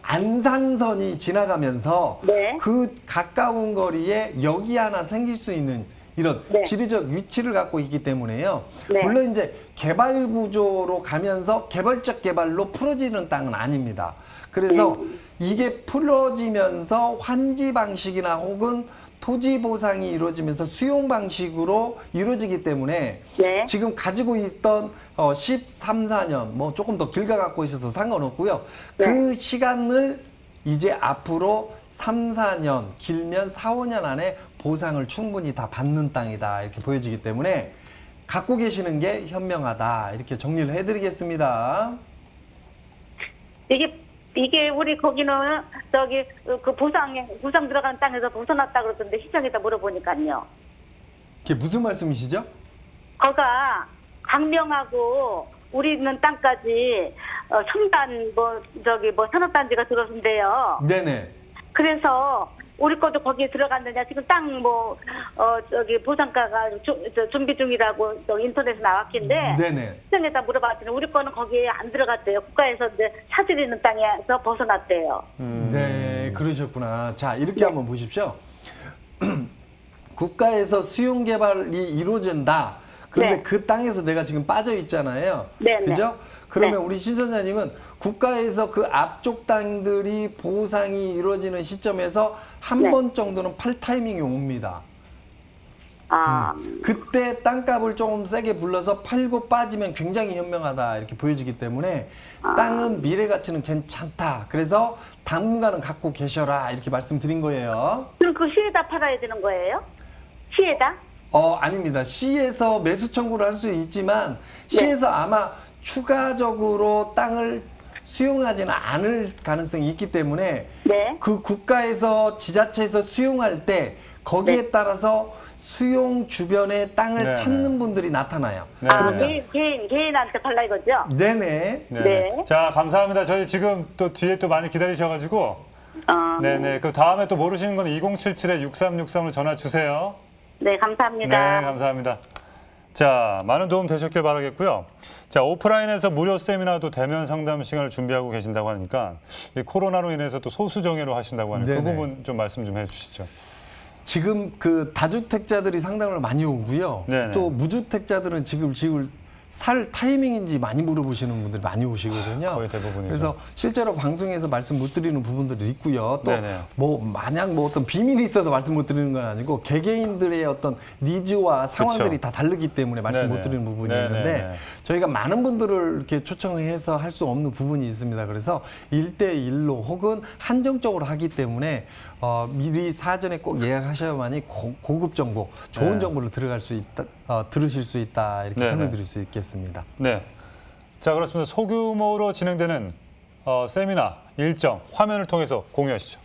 안산선이 지나가면서 네. 그 가까운 거리에 역이 하나 생길 수 있는 이런 네. 지리적 위치를 갖고 있기 때문에요. 네. 물론 이제 개발 구조로 가면서 개발적 개발로 풀어지는 땅은 아닙니다. 그래서 이게 풀어지면서 환지 방식이나 혹은 토지 보상이 이루어지면서 수용 방식으로 이루어지기 때문에 네. 지금 가지고 있던 13, 14년 뭐 조금 더 길게 갖고 있어서 상관없고요. 네. 그 시간을 이제 앞으로 3, 4년 길면 4, 5년 안에 보상을 충분히 다 받는 땅이다 이렇게 보여지기 때문에 갖고 계시는 게 현명하다 이렇게 정리를 해드리겠습니다. 이게 우리 거기는 저기 그 보상 들어가는 땅에서 벗어났다 그러던데 시장에다 물어보니까요. 이게 무슨 말씀이시죠? 거가 강명하고 우리 있는 땅까지 성단 산업단지가 들어선대요. 네네. 그래서 우리 것도 거기에 들어갔느냐 지금 땅 보상가가 준비 중이라고 인터넷에 나왔긴데 네네. 시장에다 물어봤더니 우리 거는 거기에 안 들어갔대요. 국가에서 이제 사실 있는 땅에서 벗어났대요. 네, 그러셨구나. 자, 이렇게 한번 보십시오. 국가에서 수용 개발이 이루어진다. 그런데 네. 그 땅에서 내가 지금 빠져 있잖아요. 네, 그죠? 그러면 네. 우리 신선자님은 국가에서 그 앞쪽 땅들이 보상이 이루어지는 시점에서 한 네. 번 정도는 팔 타이밍이 옵니다. 그때 땅값을 조금 세게 불러서 팔고 빠지면 굉장히 현명하다 이렇게 보여지기 때문에 땅은 미래 가치는 괜찮다. 그래서 당분간은 갖고 계셔라 이렇게 말씀드린 거예요. 그럼 그 시에다 팔아야 되는 거예요? 시에다? 아닙니다. 시에서 매수 청구를 할 수 있지만 시에서 아마 추가적으로 땅을 수용하지는 않을 가능성이 있기 때문에 네. 그 국가에서 지자체에서 수용할 때 거기에 따라서 수용 주변에 땅을 네네. 찾는 분들이 나타나요. 네. 그러면 개인한테 팔라 이거죠? 네네. 네. 자, 감사합니다. 저희 지금 또 뒤에 또 많이 기다리셔가지고. 네네. 그 다음에 또 모르시는 건 2077-6363으로 전화 주세요. 네, 감사합니다. 네, 감사합니다. 자, 많은 도움 되셨길 바라겠고요. 자, 오프라인에서 무료 세미나도 대면 상담 시간을 준비하고 계신다고 하니까 이 코로나로 인해서 또 소수 정예로 하신다고 하는 그 네네. 부분 좀 말씀 좀 해주시죠. 지금 그 다주택자들이 상담을 많이 오고요. 네네. 또 무주택자들은 지금 집을 살 타이밍인지 많이 물어보시는 분들이 많이 오시거든요. 거의 대부분이죠. 그래서 실제로 방송에서 말씀 못 드리는 부분들도 있고요. 또 네네. 뭐 마냥 뭐 어떤 비밀이 있어서 말씀 못 드리는 건 아니고 개개인들의 어떤 니즈와 상황들이 그쵸. 다 다르기 때문에 말씀 네네. 못 드리는 부분이 네네. 있는데 저희가 많은 분들을 이렇게 초청해서 할 수 없는 부분이 있습니다. 그래서 1대1로 혹은 한정적으로 하기 때문에 미리 사전에 꼭 예약하셔야만이 고급 정보, 좋은 네. 정보를 들어갈 수 있다, 들으실 수 있다 이렇게 네네. 설명드릴 수 있겠습니다. 네. 자, 그렇습니다. 소규모로 진행되는 세미나 일정 화면을 통해서 공유하시죠.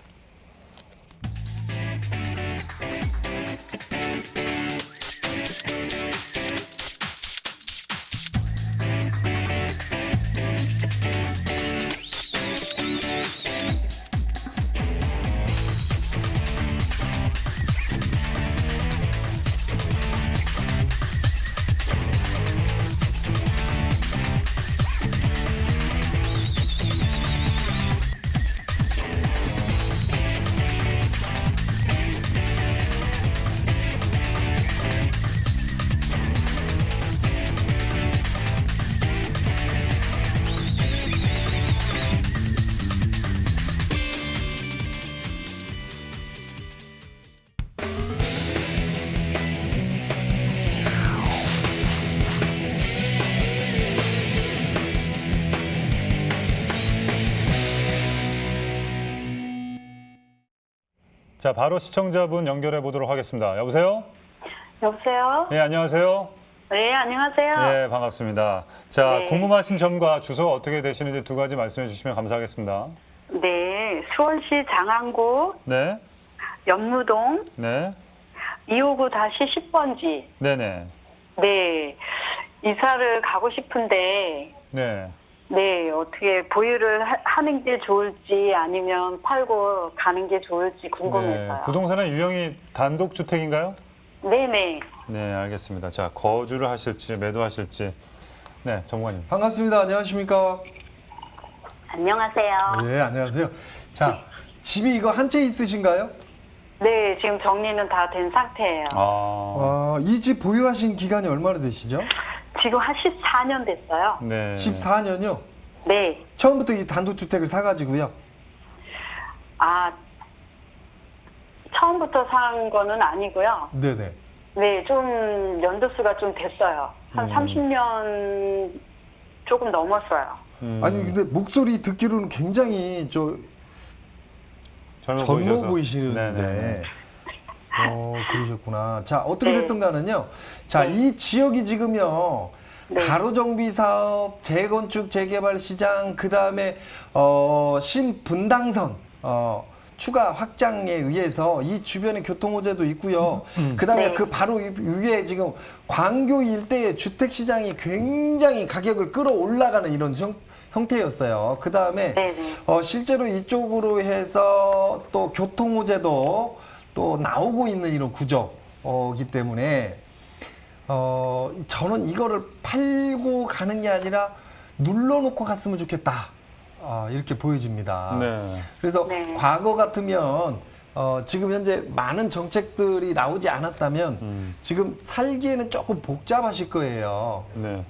자, 바로 시청자분 연결해 보도록 하겠습니다. 여보세요? 여보세요? 예, 안녕하세요. 네, 안녕하세요. 예, 반갑습니다. 자, 네. 궁금하신 점과 주소가 어떻게 되시는지 두 가지 말씀해 주시면 감사하겠습니다. 네, 수원시 장안구 네, 연무동 네, 259-10번지. 네네, 네, 이사를 가고 싶은데 네. 네, 어떻게 보유를 하는 게 좋을지 아니면 팔고 가는 게 좋을지 궁금해서요. 네. 부동산의 유형이 단독주택인가요? 네네. 네, 알겠습니다. 자, 거주를 하실지 매도하실지. 네, 전문가님. 반갑습니다. 안녕하십니까? 안녕하세요. 네, 안녕하세요. 자, 집이 이거 한 채 있으신가요? 네, 지금 정리는 다 된 상태예요. 이 집 보유하신 기간이 얼마나 되시죠? 지금 한 14년 됐어요. 네. 14년요? 네. 처음부터 이 단독주택을 사가지고요. 아, 처음부터 산 거는 아니고요. 네네. 네, 좀 연도수가 좀 됐어요. 한 30년 조금 넘었어요. 아니, 근데 목소리 듣기로는 굉장히 젊어 보이셔서. 보이시는데. 네네. 그러셨구나. 자, 어떻게 네. 됐든 간은요. 자, 이 지역이 지금요. 네. 가로정비 사업, 재건축, 재개발 시장, 그 다음에, 신분당선, 추가 확장에 의해서 이 주변에 교통호재도 있고요. 그 다음에 네. 그 바로 위에 지금 광교 일대의 주택시장이 굉장히 가격을 끌어올라가는 이런 형태였어요. 그 다음에 네네. 실제로 이쪽으로 해서 또 교통호재도 또 나오고 있는 이런 구조이기 때문에 저는 이거를 팔고 가는 게 아니라 눌러놓고 갔으면 좋겠다. 이렇게 보여집니다. 네. 그래서 네. 과거 같으면 지금 현재 많은 정책들이 나오지 않았다면 지금 살기에는 조금 복잡하실 거예요. 네.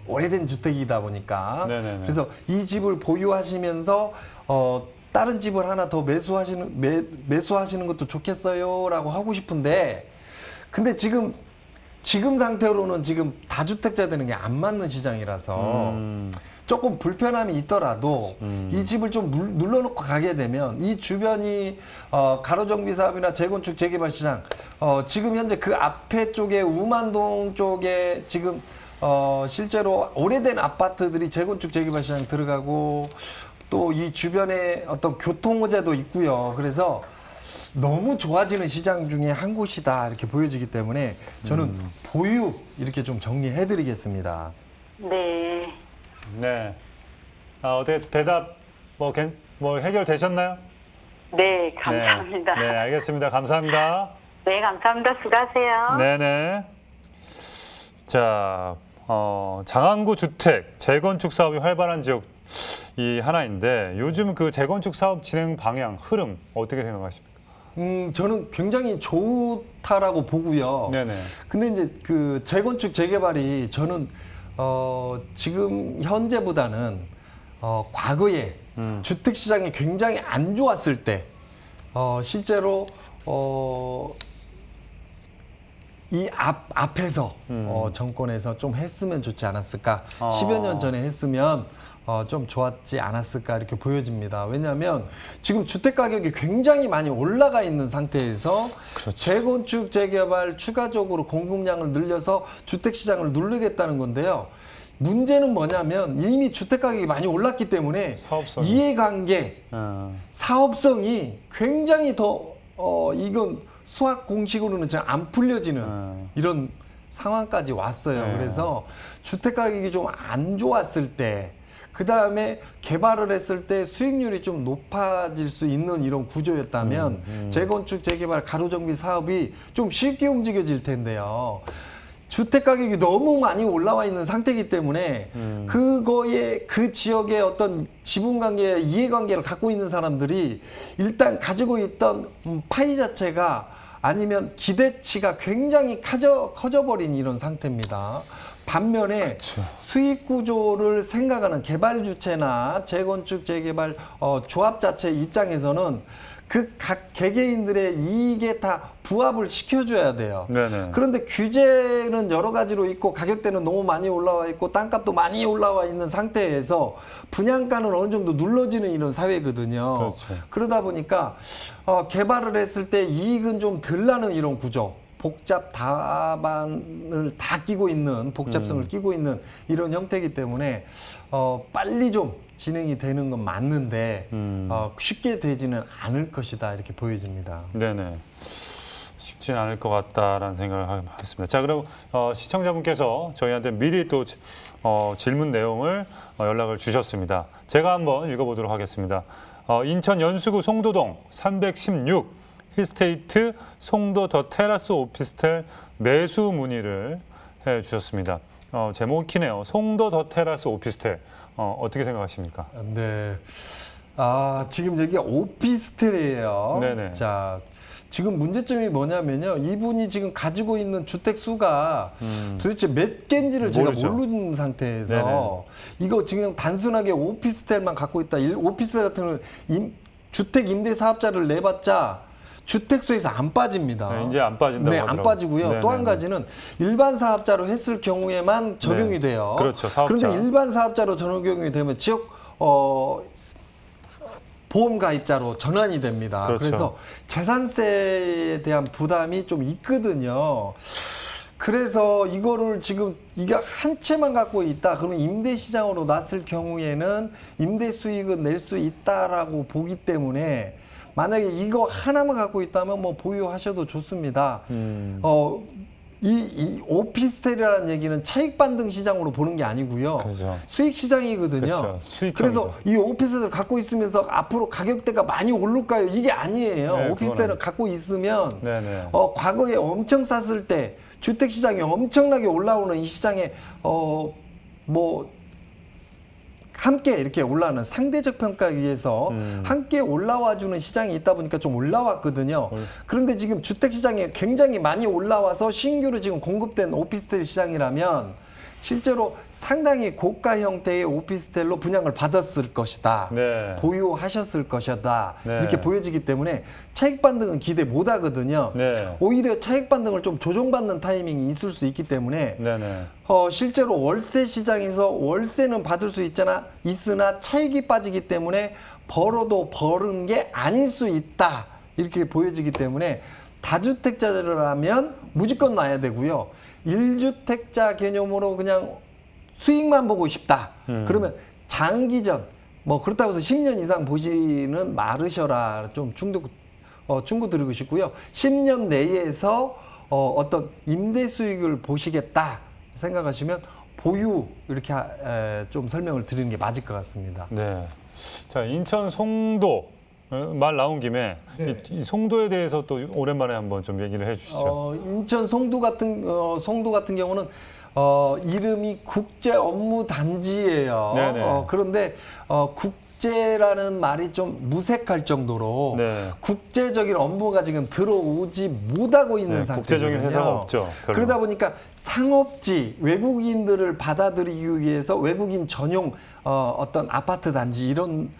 오래된 주택이다 보니까. 네네네. 그래서 이 집을 보유하시면서 다른 집을 하나 더 매수하시는 것도 좋겠어요라고 하고 싶은데, 근데 지금 상태로는 지금 다주택자 되는 게 안 맞는 시장이라서 조금 불편함이 있더라도 이 집을 좀 눌러놓고 가게 되면 이 주변이 가로정비 사업이나 재건축 재개발 시장, 지금 현재 그 앞에 쪽에 우만동 쪽에 지금 실제로 오래된 아파트들이 재건축 재개발 시장 들어가고 또 이 주변에 어떤 교통호재도 있고요. 그래서 너무 좋아지는 시장 중에 한 곳이다 이렇게 보여지기 때문에 저는 보유 이렇게 좀 정리해 드리겠습니다. 네. 네. 어떻게 대답 뭐 해결되셨나요? 네, 감사합니다. 네, 알겠습니다. 감사합니다. 네, 감사합니다. 수고하세요. 네네. 자, 장안구 주택 재건축 사업이 활발한 지역 이 하나인데 요즘 그 재건축 사업 진행 방향, 흐름 어떻게 생각하십니까? 저는 굉장히 좋다라고 보고요. 네네. 근데 이제 그 재건축 재개발이 저는 지금 현재보다는 과거에 주택 시장이 굉장히 안 좋았을 때 실제로 이 앞에서 정권에서 좀 했으면 좋지 않았을까? 10여 년 전에 했으면 좀 좋았지 않았을까 이렇게 보여집니다. 왜냐하면 지금 주택 가격이 굉장히 많이 올라가 있는 상태에서 그렇죠. 재건축, 재개발 추가적으로 공급량을 늘려서 주택 시장을 누르겠다는 건데요. 문제는 뭐냐면 이미 주택 가격이 많이 올랐기 때문에 사업성이. 이해관계, 사업성이 굉장히 더 이건 수학 공식으로는 잘 안 풀려지는 이런 상황까지 왔어요. 네. 그래서 주택 가격이 좀 안 좋았을 때, 그 다음에 개발을 했을 때 수익률이 좀 높아질 수 있는 이런 구조였다면 재건축, 재개발, 가로정비 사업이 좀 쉽게 움직여질 텐데요. 주택 가격이 너무 많이 올라와 있는 상태이기 때문에 그거에 그 지역의 어떤 지분 관계, 이해관계를 갖고 있는 사람들이 일단 가지고 있던 파이 자체가 아니면 기대치가 굉장히 커져버린 이런 상태입니다. 반면에 그쵸. 수익 구조를 생각하는 개발 주체나 재건축, 재개발 조합 자체 입장에서는 그 각 개개인들의 이익에 다 부합을 시켜줘야 돼요. 네네. 그런데 규제는 여러 가지로 있고 가격대는 너무 많이 올라와 있고 땅값도 많이 올라와 있는 상태에서 분양가는 어느 정도 눌러지는 이런 사회거든요. 그렇죠. 그러다 보니까 개발을 했을 때 이익은 좀 덜 나는 이런 구조. 복잡 답안을 다 끼고 있는 복잡성을 끼고 있는 이런 형태이기 때문에 빨리 좀 진행이 되는 건 맞는데 쉽게 되지는 않을 것이다 이렇게 보여집니다. 네네. 쉽지는 않을 것 같다라는 생각을 하겠습니다. 자, 그럼 시청자분께서 저희한테 미리 또 질문 내용을 연락을 주셨습니다. 제가 한번 읽어보도록 하겠습니다. 인천 연수구 송도동 316 힐스테이트 송도 더 테라스 오피스텔 매수 문의를 해주셨습니다. 제목이 기네요. 송도 더 테라스 오피스텔. 어떻게 생각하십니까? 네. 지금 여기 오피스텔이에요. 네네. 자, 지금 문제점이 뭐냐면요. 이분이 지금 가지고 있는 주택 수가 도대체 몇 개인지를 제가 모르죠. 모르는 상태에서 네네. 이거 지금 단순하게 오피스텔만 갖고 있다. 오피스텔 같은 경우는 주택 임대 사업자를 내봤자 주택수에서 안 빠집니다. 네, 이제 안 빠진다고 네, 하더라고요. 안 빠지고요. 또 한 네네네. 가지는 일반 사업자로 했을 경우에만 적용이 네. 돼요. 그렇죠, 사업자. 그런데 일반 사업자로 적용이 되면 지역 보험 가입자로 전환이 됩니다. 그렇죠. 그래서 재산세에 대한 부담이 좀 있거든요. 그래서 이거를 지금 이게 한 채만 갖고 있다. 그러면 임대 시장으로 놨을 경우에는 임대 수익은 낼 수 있다라고 보기 때문에 만약에 이거 하나만 갖고 있다면 뭐 보유하셔도 좋습니다. 이 오피스텔이라는 얘기는 차익 반등 시장으로 보는 게 아니고요. 그렇죠. 수익 시장이거든요. 그렇죠. 수익형이죠. 그래서 이 오피스텔을 갖고 있으면서 앞으로 가격대가 많이 오를까요? 이게 아니에요. 네, 오피스텔을 그거는- 갖고 있으면 네네. 과거에 엄청 쌌을 때 주택 시장이 엄청나게 올라오는 이 시장에 뭐 함께 이렇게 올라가는 상대적 평가에 의해서 함께 올라와주는 시장이 있다 보니까 좀 올라왔거든요. 그런데 지금 주택 시장이 굉장히 많이 올라와서 신규로 지금 공급된 오피스텔 시장이라면 실제로 상당히 고가 형태의 오피스텔로 분양을 받았을 것이다. 네. 보유하셨을 것이다. 네. 이렇게 보여지기 때문에 차익 반등은 기대 못 하거든요. 네. 오히려 차익 반등을 좀 조정받는 타이밍이 있을 수 있기 때문에 네네. 실제로 월세 시장에서 월세는 받을 수 있으나 차익이 빠지기 때문에 벌어도 버는 게 아닐 수 있다. 이렇게 보여지기 때문에 다주택자라면 무조건 놔야 되고요. 1주택자 개념으로 그냥 수익만 보고 싶다. 그러면 장기전, 뭐 그렇다고 해서 10년 이상 보시는 마르셔라. 좀 충고 드리고 싶고요. 10년 내에서 어떤 임대 수익을 보시겠다 생각하시면 보유 이렇게 좀 설명을 드리는 게 맞을 것 같습니다. 네. 자, 인천 송도 말 나온 김에 네. 이 송도에 대해서 또 오랜만에 한번 좀 얘기를 해주시죠. 인천 송도 같은 경우는 이름이 국제 업무 단지예요. 네네. 그런데 국제라는 말이 좀 무색할 정도로 네. 국제적인 업무가 지금 들어오지 못하고 있는 네, 상태거든요. 국제적인 회사가 없죠. 별로. 그러다 보니까 상업지 외국인들을 받아들이기 위해서 외국인 전용 어떤 아파트 단지 이런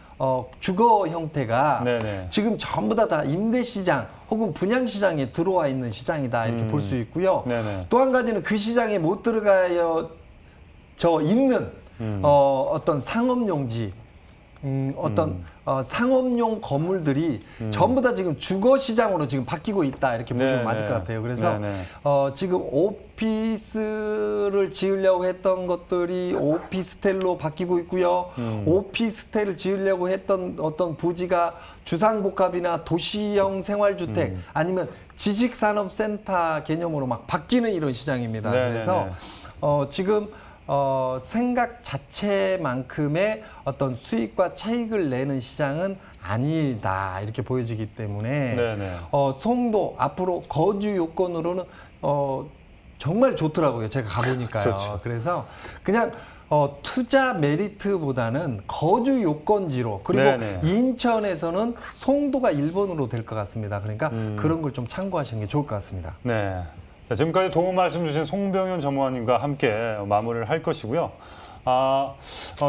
주거 형태가 네네. 지금 전부 다 임대 시장 혹은 분양 시장에 들어와 있는 시장이다 이렇게 볼 수 있고요. 네네. 또 한 가지는 그 시장에 못 들어가져 있는 어떤 상업용지 상업용 건물들이 전부 다 지금 주거 시장으로 지금 바뀌고 있다 이렇게 보시면 네네. 맞을 것 같아요. 그래서 네네. 지금 오피스를 지으려고 했던 것들이 오피스텔로 바뀌고 있고요. 오피스텔을 지으려고 했던 어떤 부지가 주상복합이나 도시형 생활주택 아니면 지식산업센터 개념으로 막 바뀌는 이런 시장입니다. 네네네. 그래서 지금 생각 자체만큼의 어떤 수익과 차익을 내는 시장은 아니다 이렇게 보여지기 때문에 네네. 송도 앞으로 거주 요건으로는 정말 좋더라고요. 제가 가보니까요. 좋죠. 그래서 그냥 투자 메리트보다는 거주 요건지로 그리고 네네. 인천에서는 송도가 1번으로 될 것 같습니다. 그러니까 그런 걸 좀 참고하시는 게 좋을 것 같습니다. 네. 자, 지금까지 도움 말씀 주신 송병현 전무관님과 함께 마무리를 할 것이고요.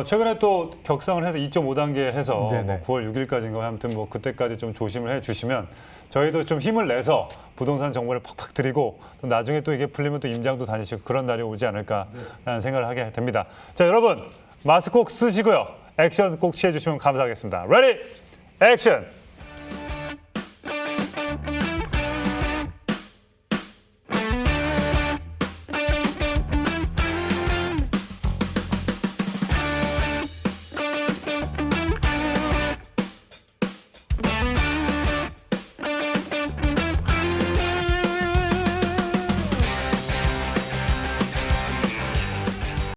최근에 또 격상을 해서 2.5단계 해서 네네. 9월 6일까지인가 아무튼 뭐 그때까지 좀 조심을 해 주시면 저희도 좀 힘을 내서 부동산 정보를 팍팍 드리고 또 나중에 또 이게 풀리면 또 임장도 다니시고 그런 날이 오지 않을까라는 생각을 하게 됩니다. 자, 여러분 마스크 꼭 쓰시고요. 액션 꼭 취해 주시면 감사하겠습니다. 레디 액션!